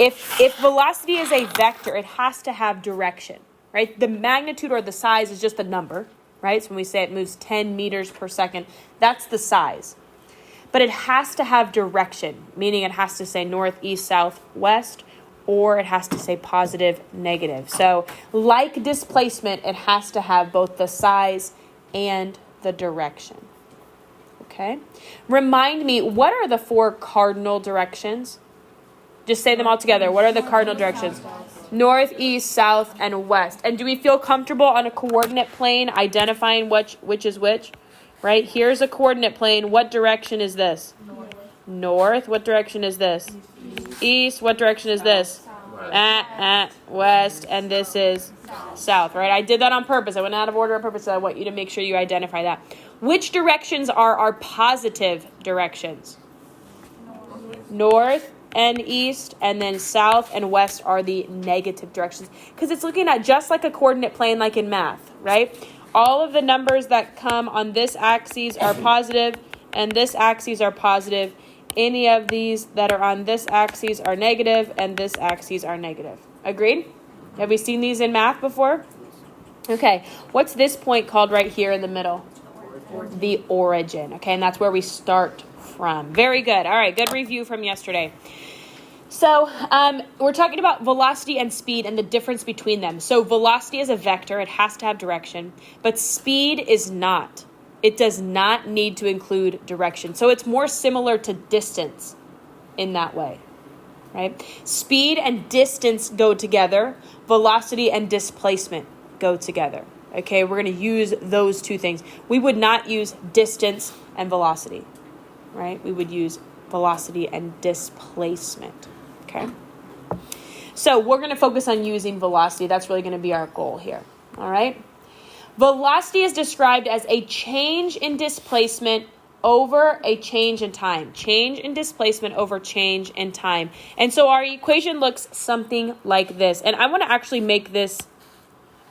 If velocity is a vector, it has to have direction, right? The magnitude or the size is just a number, right? So when we say it moves 10 meters per second, that's the size. But it has to have direction, meaning it has to say north, east, south, west, or it has to say positive, negative. So like displacement, it has to have both the size and the direction. Okay? Remind me, what are the 4 cardinal directions? Just say them all together. What are the cardinal directions? North, east, south, and west. And do we feel comfortable on a coordinate plane identifying which is which? Right? Here's a coordinate plane. What direction is this? North. What direction is this? East. What direction is this? West. And this is south, right? I did that on purpose. I went out of order on purpose, so I want you to make sure you identify that. Which directions are our positive directions? North and east, and then south and west are the negative directions. Because it's looking at just like a coordinate plane like in math, right? All of the numbers that come on this axis are positive, and this axis are positive. Any of these that are on this axis are negative, and this axis are negative. Agreed? Have we seen these in math before? Okay, what's this point called right here in the middle? The origin. Okay, and that's where we start from. Very good. All right, good review from yesterday. So we're talking about velocity and speed and the difference between them. So velocity is a vector. It has to have direction. But speed is not. It does not need to include direction. So it's more similar to distance in that way, right? Speed and distance go together. Velocity and displacement go together. Okay, we're going to use those two things. We would not use distance and velocity, right? We would use velocity and displacement. Okay, so we're going to focus on using velocity. That's really going to be our goal here. All right. Velocity is described as a change in displacement over a change in time. Change in displacement over change in time. And so our equation looks something like this. And I want to actually make this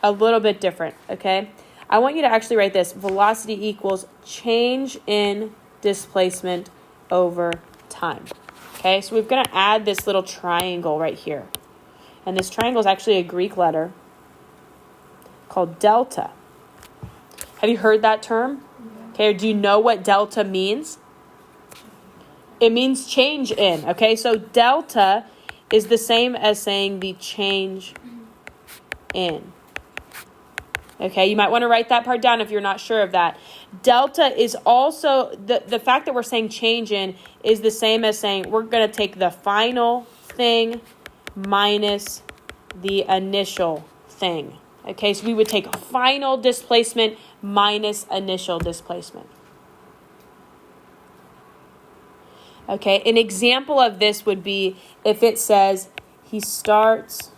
a little bit different, okay? I want you to actually write this. Velocity equals change in displacement over time. Okay, so we're going to add this little triangle right here. And this triangle is actually a Greek letter called delta. Have you heard that term? Okay, or do you know what delta means? It means change in. Okay, so delta is the same as saying the change in. Okay, you might want to write that part down if you're not sure of that. Delta is also, the fact that we're saying change in is the same as saying we're going to take the final thing minus the initial thing. Okay, so we would take final displacement minus initial displacement. Okay, an example of this would be if it says he starts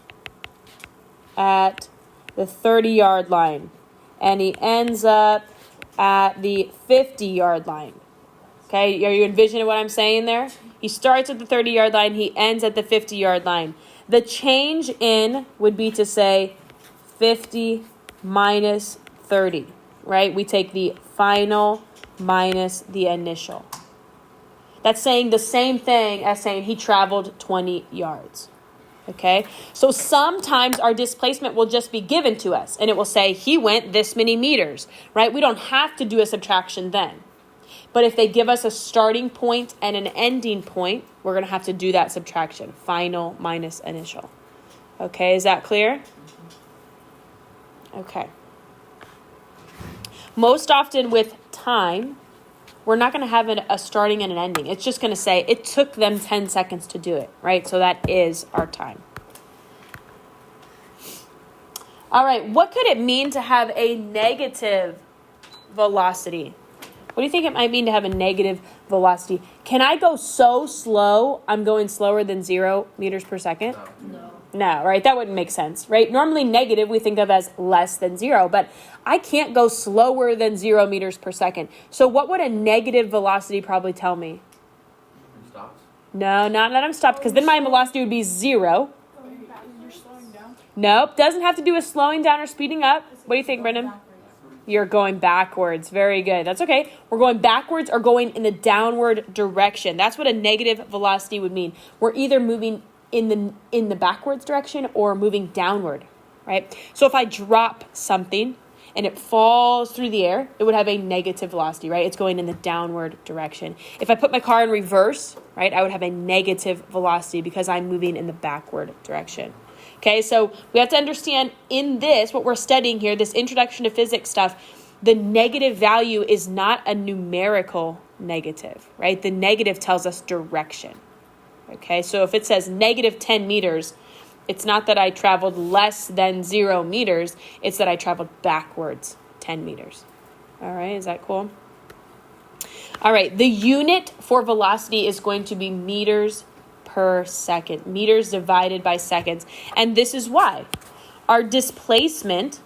at the 30-yard line and he ends up at the 50-yard line. Okay, are you envisioning what I'm saying there? He starts at the 30-yard line, he ends at the 50-yard line. The change in would be to say 50 minus 30, right? We take the final minus the initial. That's saying the same thing as saying he traveled 20 yards. Okay, so sometimes our displacement will just be given to us and it will say he went this many meters, right? We don't have to do a subtraction then. But if they give us a starting point and an ending point, we're going to have to do that subtraction. Final minus initial. Okay, is that clear? Okay. Most often with time, we're not going to have a starting and an ending. It's just going to say it took them 10 seconds to do it, right? So that is our time. All right, what could it mean to have a negative velocity? What do you think it might mean to have a negative velocity? Can I go so slow, I'm going slower than 0 meters per second? No, right? That wouldn't make sense, right? Normally negative we think of as less than 0, but I can't go slower than 0 meters per second. So what would a negative velocity probably tell me? Stops? No, not that I'm stopped, because then my velocity would be 0. You're slowing down? Nope, doesn't have to do with slowing down or speeding up. What do you think, Brendan? You're going backwards. Very good. That's okay. We're going backwards or going in the downward direction. That's what a negative velocity would mean. We're either moving in the backwards direction or moving downward, right? So if I drop something and it falls through the air, it would have a negative velocity, right? It's going in the downward direction. If I put my car in reverse, right, I would have a negative velocity because I'm moving in the backward direction. Okay, so we have to understand in this, what we're studying here, this introduction to physics stuff, the negative value is not a numerical negative, right? The negative tells us direction. Okay, so if it says negative 10 meters, it's not that I traveled less than 0 meters, it's that I traveled backwards 10 meters. All right, is that cool? All right, the unit for velocity is going to be meters per second, meters divided by seconds. And this is why our displacement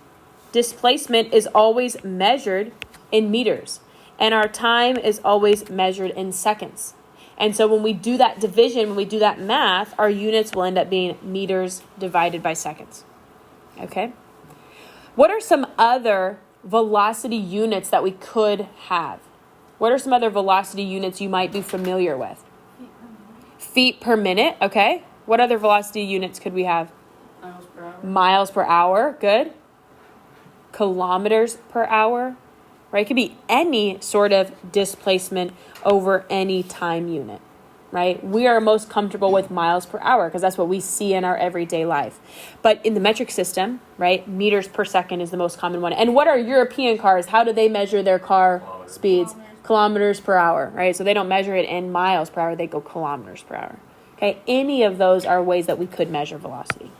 is always measured in meters, and our time is always measured in seconds. And so when we do that division, when we do that math, our units will end up being meters divided by seconds. Okay? What are some other velocity units that we could have? What are some other velocity units you might be familiar with? Feet per minute, okay. What other velocity units could we have? Miles per hour. Miles per hour, good. Kilometers per hour, right? It could be any sort of displacement over any time unit, right? We are most comfortable with miles per hour because that's what we see in our everyday life. But in the metric system, right, meters per second is the most common one. And what are European cars? How do they measure their car speeds? Kilometers per hour, right? So they don't measure it in miles per hour, they go kilometers per hour. Okay, any of those are ways that we could measure velocity.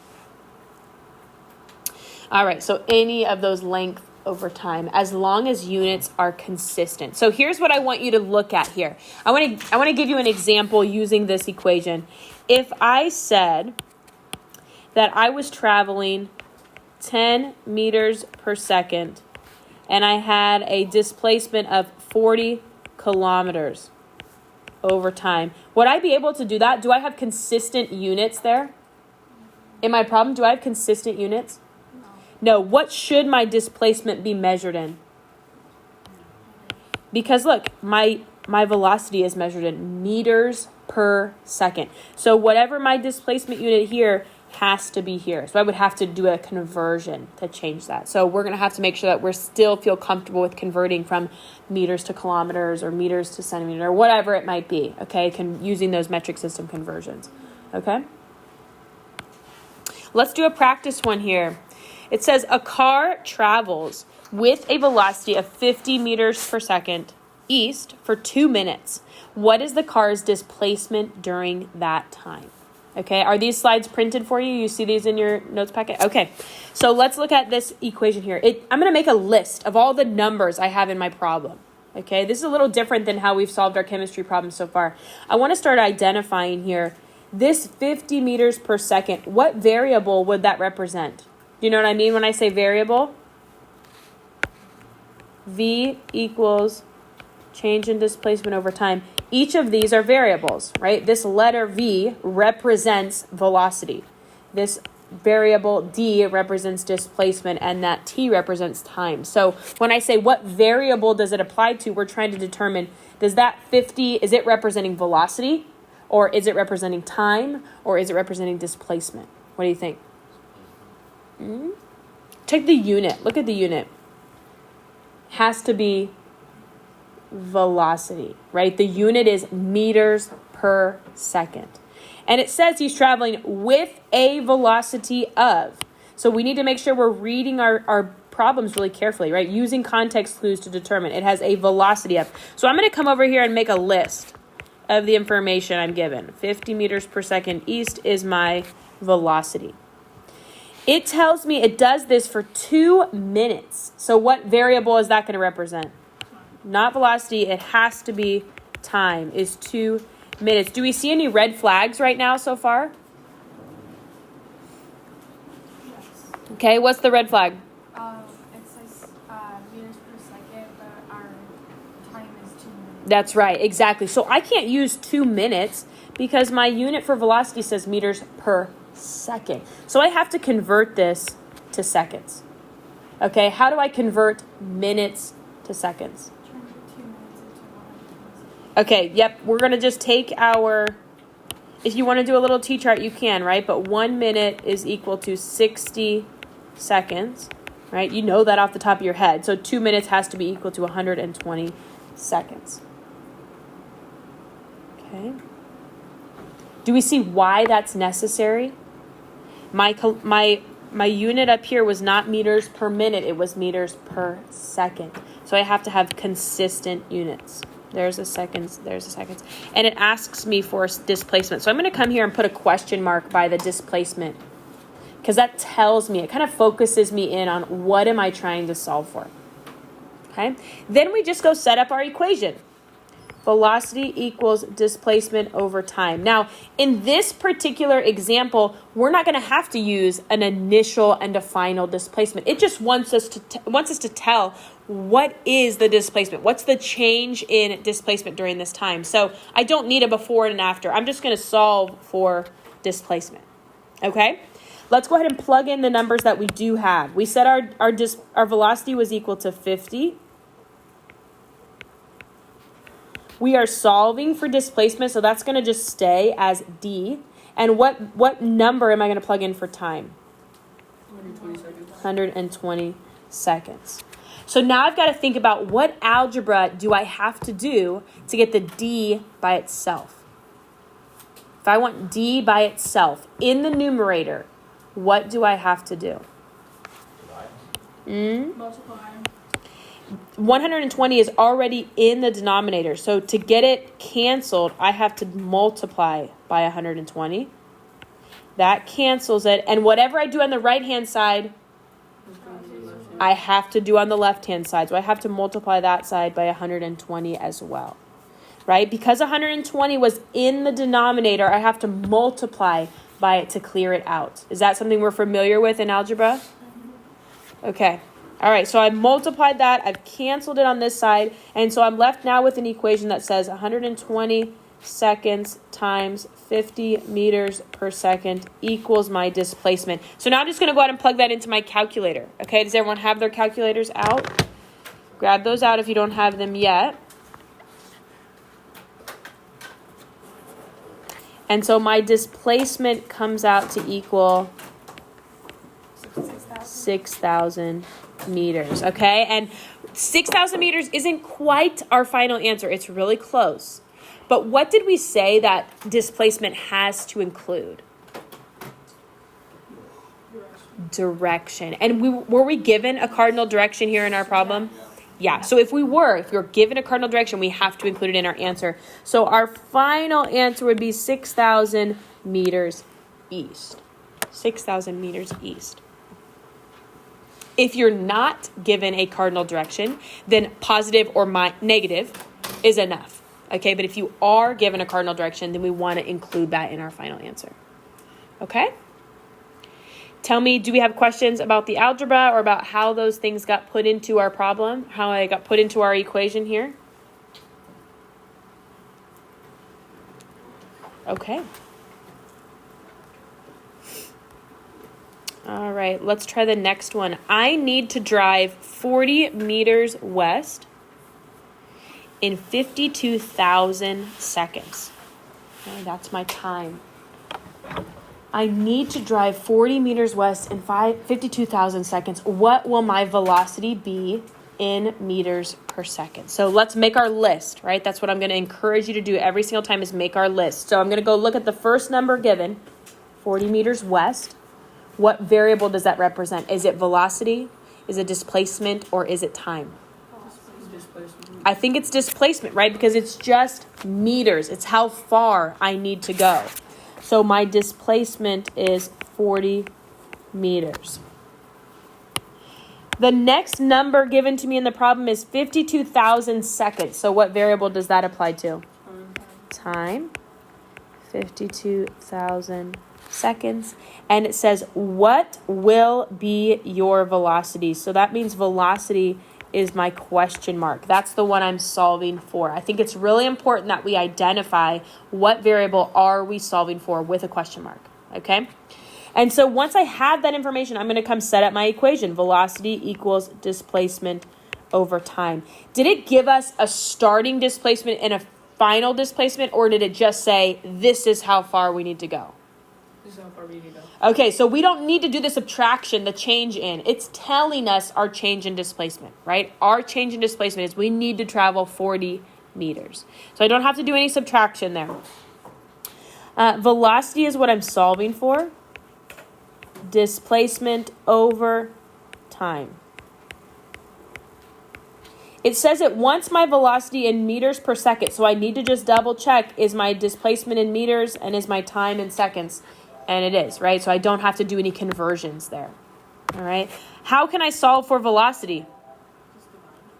All right, so any of those length over time, as long as units are consistent. So here's what I want you to look at here. I want to give you an example using this equation. If I said that I was traveling 10 meters per second and I had a displacement of 40 kilometers over time, would I be able to do that? Do I have consistent units there? In my problem, do I have consistent units? No. What should my displacement be measured in? Because look, my velocity is measured in meters per second. So whatever my displacement unit here has to be here. So I would have to do a conversion to change that. So we're going to have to make sure that we still feel comfortable with converting from meters to kilometers or meters to centimeter or whatever it might be, okay, using those metric system conversions, okay? Let's do a practice one here. It says a car travels with a velocity of 50 meters per second east for 2 minutes. What is the car's displacement during that time? Okay, are these slides printed for you? You see these in your notes packet? Okay, so let's look at this equation here. I'm going to make a list of all the numbers I have in my problem. Okay, this is a little different than how we've solved our chemistry problems so far. I want to start identifying here this 50 meters per second. What variable would that represent? Do you know what I mean when I say variable? V equals change in displacement over time. Each of these are variables, right? This letter V represents velocity. This variable D represents displacement, and that T represents time. So when I say what variable does it apply to, we're trying to determine, does that 50, is it representing velocity, or is it representing time, or is it representing displacement? What do you think? Check the unit. Look at the unit. Has to be velocity, right? The unit is meters per second. And it says he's traveling with a velocity of. So we need to make sure we're reading our problems really carefully, right? Using context clues to determine it has a velocity of. So I'm going to come over here and make a list of the information I'm given. 50 meters per second east is my velocity. It tells me it does this for 2 minutes. So what variable is that going to represent? Not velocity, it has to be time, is 2 minutes. Do we see any red flags right now so far? Yes. Okay, what's the red flag? It says meters per second, but our time is 2 minutes. That's right, exactly. So I can't use 2 minutes because my unit for velocity says meters per second. So I have to convert this to seconds. Okay, how do I convert minutes to seconds? Turn 2 minutes into 1. Okay, yep, we're going to just take our If you want to do a little t-chart, you can, right? But 1 minute is equal to 60 seconds, right? You know that off the top of your head. So 2 minutes has to be equal to 120 seconds. Okay. Do we see why that's necessary? My unit up here was not meters per minute. It was meters per second. So I have to have consistent units. There's a seconds, there's a seconds. And it asks me for displacement. So I'm going to come here and put a question mark by the displacement, because that tells me, it kind of focuses me in on what am I trying to solve for. Okay. Then we just go set up our equation. Velocity equals displacement over time. Now, in this particular example, we're not going to have to use an initial and a final displacement. It just wants us to tell what is the displacement. What's the change in displacement during this time? So I don't need a before and an after. I'm just going to solve for displacement. Okay? Let's go ahead and plug in the numbers that we do have. We said our velocity was equal to 50. We are solving for displacement, so that's going to just stay as D. And what number am I going to plug in for time? 120 seconds. 120 seconds. So now I've got to think about what algebra do I have to do to get the D by itself. If I want D by itself in the numerator, what do I have to do? Multiply. 120 is already in the denominator. So to get it canceled, I have to multiply by 120. That cancels it. And whatever I do on the right-hand side, I have to do on the left-hand side. So I have to multiply that side by 120 as well. Right? Because 120 was in the denominator, I have to multiply by it to clear it out. Is that something we're familiar with in algebra? Okay. All right, so I multiplied that, I've canceled it on this side, and so I'm left now with an equation that says 120 seconds times 50 meters per second equals my displacement. So now I'm just going to go ahead and plug that into my calculator. Okay, does everyone have their calculators out? Grab those out if you don't have them yet. And so my displacement comes out to equal 6,000 meters, okay? And 6,000 meters isn't quite our final answer. It's really close. But what did we say that displacement has to include? Direction. And were we given a cardinal direction here in our problem? Yeah. So if we're given a cardinal direction, we have to include it in our answer. So our final answer would be 6,000 meters east. 6,000 meters east. If you're not given a cardinal direction, then positive or negative is enough. Okay, but if you are given a cardinal direction, then we want to include that in our final answer. Okay? Tell me, do we have questions about the algebra or about how those things got put into our problem? How they got put into our equation here? Okay. All right, let's try the next one. I need to drive 40 meters west in 52,000 seconds. Okay, that's my time. I need to drive 40 meters west in 52,000 seconds. What will my velocity be in meters per second? So let's make our list, right? That's what I'm going to encourage you to do every single time is make our list. So I'm going to go look at the first number given, 40 meters west. What variable does that represent? Is it velocity? Is it displacement? Or is it time? Displacement. I think it's displacement, right? Because it's just meters. It's how far I need to go. So my displacement is 40 meters. The next number given to me in the problem is 52,000 seconds. So what variable does that apply to? Time. 52,000 seconds. And it says, what will be your velocity? So that means velocity is my question mark. That's the one I'm solving for. I think it's really important that we identify what variable are we solving for with a question mark. Okay? And so once I have that information, I'm going to come set up my equation. Velocity equals displacement over time. Did it give us a starting displacement and a final displacement, or did it just say this is how far we need to go? This is how far we need to go. Okay, so we don't need to do the subtraction, the change in. It's telling us our change in displacement, right? Our change in displacement is we need to travel 40 meters. So I don't have to do any subtraction there. Velocity is what I'm solving for. Displacement over time. It says it wants my velocity in meters per second, so I need to just double check, is my displacement in meters and is my time in seconds? And it is, right? So I don't have to do any conversions there. All right. How can I solve for velocity?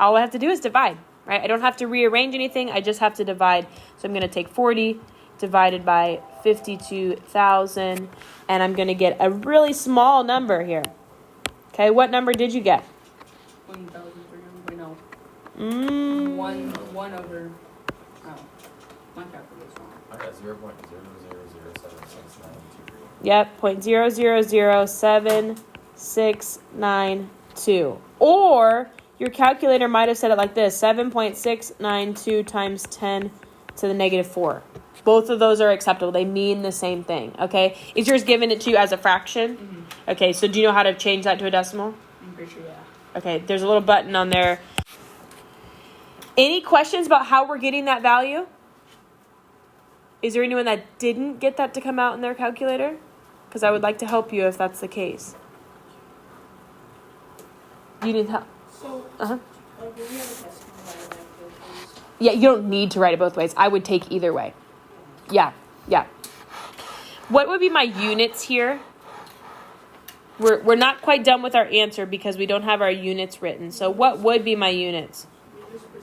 All I have to do is divide, right? I don't have to rearrange anything. I just have to divide. So I'm going to take 40 divided by 52,000, and I'm going to get a really small number here. Okay, what number did you get? 1,300. No. One over. Oh, my calculator's wrong. I got 0.0007692. Yep, 0.0007692. Or your calculator might have said it like this: 7.692 times 10 to the negative 4. Both of those are acceptable. They mean the same thing, okay? Is yours given it to you as a fraction? Mm-hmm. Okay, so do you know how to change that to a decimal? I'm pretty sure, yeah. Okay, there's a little button on there. Any questions about how we're getting that value? Is there anyone that didn't get that to come out in their calculator? Because I would like to help you if that's the case. You need help? So, Uh-huh. when we have a test, can we write it back both ways? Yeah, you don't need to write it both ways. I would take either way. Yeah. What would be my units here? We're not quite done with our answer because we don't have our units written. So what would be my units? Meters per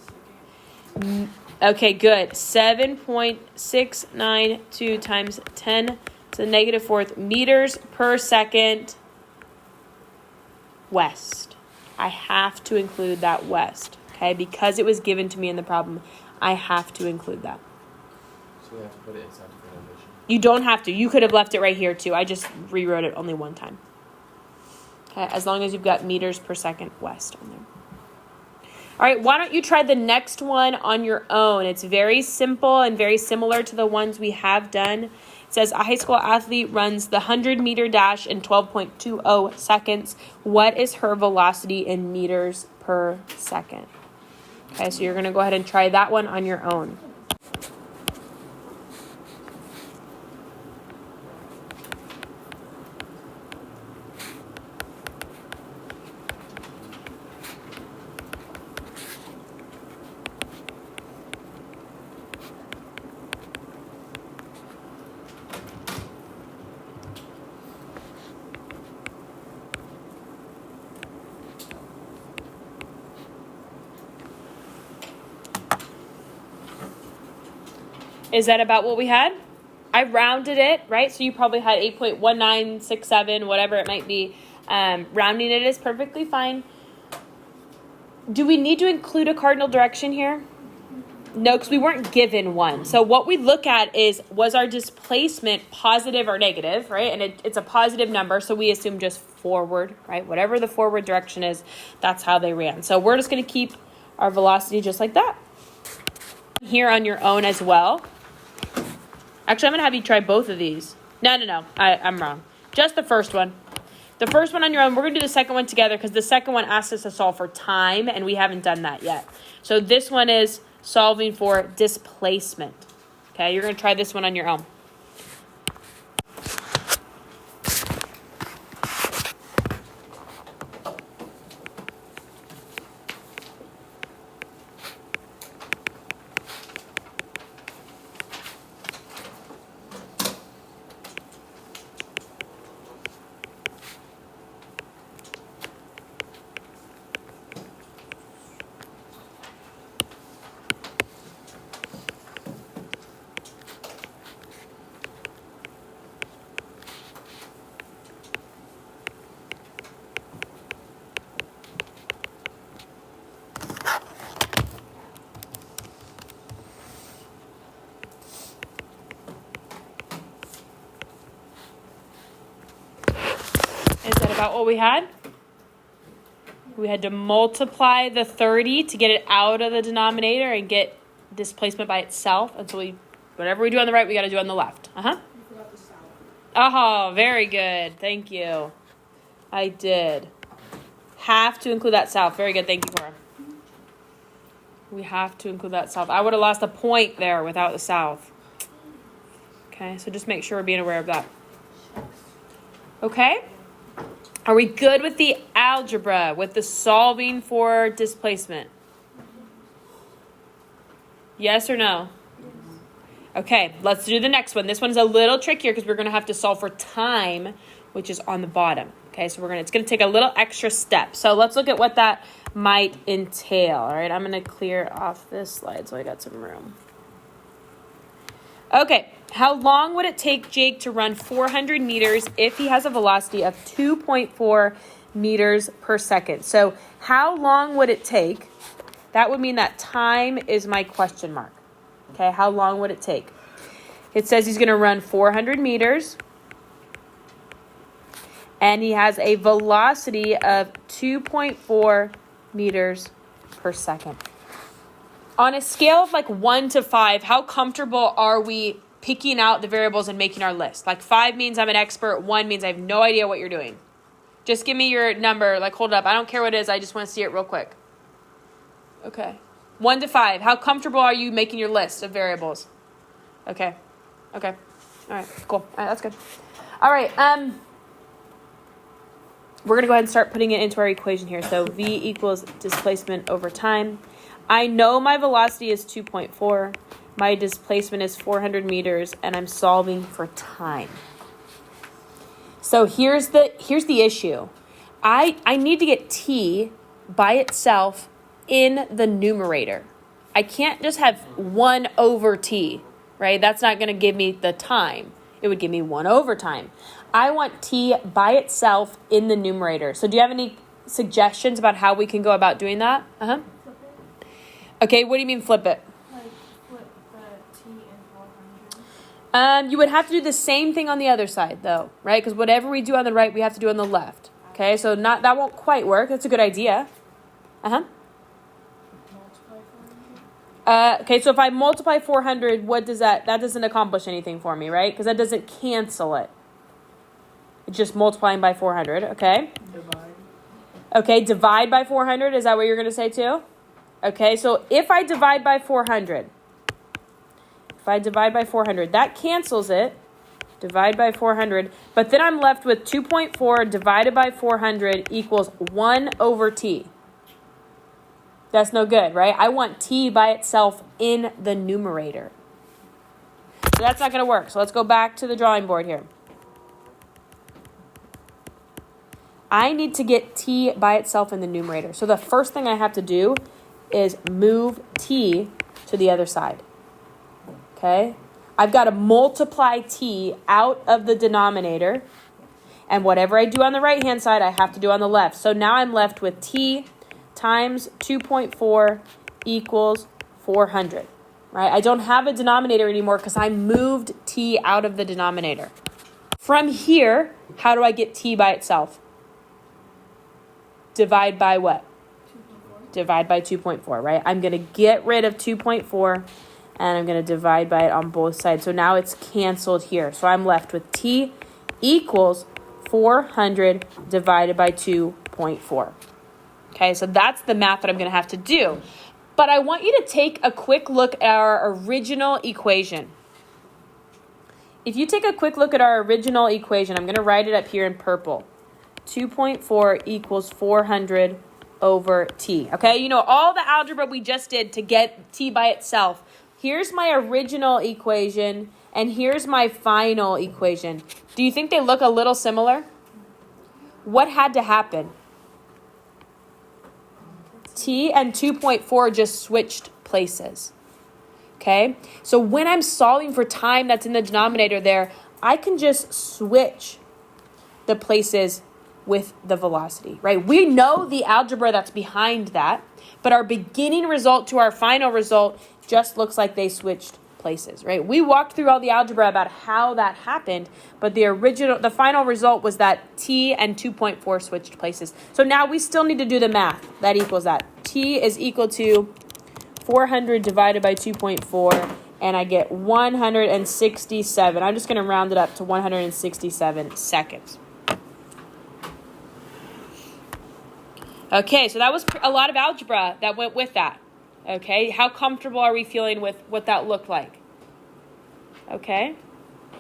second. Okay, good. 7.692 times 10 to the negative 4th meters per second west. I have to include that west, okay? Because it was given to me in the problem, I have to include that. So we have to put it inside the notation. You don't have to. You could have left it right here too. I just rewrote it only one time. Okay, as long as you've got meters per second west on there. All right, why don't you try the next one on your own? It's very simple and very similar to the ones we have done. It says a high school athlete runs the 100-meter dash in 12.20 seconds. What is her velocity in meters per second? Okay, so you're going to go ahead and try that one on your own. Is that about what we had? I rounded it, right? So you probably had 8.1967, whatever it might be. Rounding it is perfectly fine. Do we need to include a cardinal direction here? No, because we weren't given one. So what we look at is, was our displacement positive or negative, right? And it's a positive number, so we assume just forward, right? Whatever the forward direction is, that's how they ran. So we're just going to keep our velocity just like that. Here on your own as well. Actually, I'm going to have you try both of these. No. I'm wrong. Just the first one. The first one on your own. We're going to do the second one together because the second one asks us to solve for time, and we haven't done that yet. So this one is solving for displacement. Okay, you're going to try this one on your own. Is that about what we had? We had to multiply the 30 to get it out of the denominator and get displacement by itself. And so whatever we do on the right, we got to do on the left. You forgot the south. Oh, very good. Thank you. I did. Have to include that south. Very good. Thank you, Cora. We have to include that south. I would have lost a point there without the south. Okay, so just make sure we're being aware of that. Okay? Are we good with the algebra, with the solving for displacement? Yes or no? Okay, let's do the next one. This one's a little trickier because we're going to have to solve for time, which is on the bottom. Okay, so it's going to take a little extra step. So let's look at what that might entail. All right, I'm going to clear off this slide so I got some room. Okay, how long would it take Jake to run 400 meters if he has a velocity of 2.4 meters per second? So how long would it take? That would mean that time is my question mark. Okay, how long would it take? It says he's going to run 400 meters. And he has a velocity of 2.4 meters per second. On a scale of like 1 to 5, how comfortable are we picking out the variables and making our list? Like 5 means I'm an expert. 1 means I have no idea what you're doing. Just give me your number. Like, hold it up. I don't care what it is. I just want to see it real quick. Okay. 1 to 5. How comfortable are you making your list of variables? Okay. Okay. All right. Cool. All right. That's good. All right. We're going to go ahead and start putting it into our equation here. So V equals displacement over time. I know my velocity is 2.4. My displacement is 400 meters, and I'm solving for time. So here's the issue. I need to get T by itself in the numerator. I can't just have 1 over T, right? That's not going to give me the time. It would give me 1 over time. I want T by itself in the numerator. So do you have any suggestions about how we can go about doing that? Flip it. Okay, what do you mean flip it? Like flip the T in 400. You would have to do the same thing on the other side though, right? Because whatever we do on the right, we have to do on the left. Okay, so that won't quite work. That's a good idea. Multiply 400. Okay, so if I multiply 400, what does that doesn't accomplish anything for me, right? Because that doesn't cancel it. It's just multiplying by 400, okay? Divide. Okay, divide by 400, is that what you're going to say too? Okay, so if I divide by 400, that cancels it. Divide by 400, but then I'm left with 2.4 divided by 400 equals 1 over T. That's no good, right? I want T by itself in the numerator. So that's not going to work. So let's go back to the drawing board here. I need to get T by itself in the numerator. So the first thing I have to do is move T to the other side. Okay? I've got to multiply T out of the denominator. And whatever I do on the right-hand side, I have to do on the left. So now I'm left with T times 2.4 equals 400. Right? I don't have a denominator anymore because I moved T out of the denominator. From here, how do I get T by itself? Divide by what? 2.4. Divide by 2.4, right? I'm going to get rid of 2.4 and I'm going to divide by it on both sides. So now it's canceled here. So I'm left with T equals 400 divided by 2.4. Okay, so that's the math that I'm going to have to do. But I want you to take a quick look at our original equation. If you take a quick look at our original equation, I'm going to write it up here in purple. 2.4 equals 400 over T. Okay, you know all the algebra we just did to get T by itself. Here's my original equation, and here's my final equation. Do you think they look a little similar? What had to happen? T and 2.4 just switched places. Okay, so when I'm solving for time that's in the denominator there, I can just switch the places with the velocity, right? We know the algebra that's behind that, but our beginning result to our final result just looks like they switched places, right? We walked through all the algebra about how that happened, but the final result was that T and 2.4 switched places. So now we still need to do the math that equals that. T is equal to 400 divided by 2.4, and I get 167. I'm just going to round it up to 167 seconds. Okay, so that was a lot of algebra that went with that. Okay, how comfortable are we feeling with what that looked like? Okay,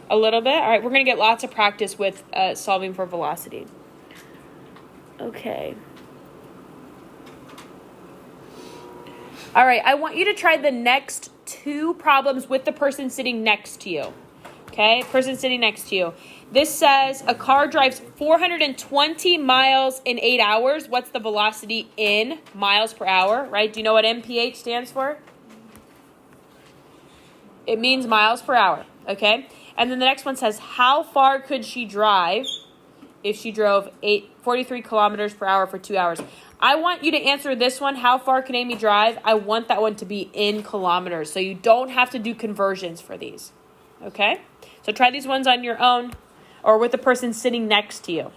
a little bit. All right, we're going to get lots of practice with solving for velocity. Okay. All right, I want you to try the next two problems with the person sitting next to you. Okay, person sitting next to you. This says a car drives 420 miles in 8 hours. What's the velocity in miles per hour, right? Do you know what MPH stands for? It means miles per hour, okay? And then the next one says, how far could she drive if she drove 43 kilometers per hour for 2 hours? I want you to answer this one. How far can Amy drive? I want that one to be in kilometers, so you don't have to do conversions for these, okay? So try these ones on your own or with the person sitting next to you.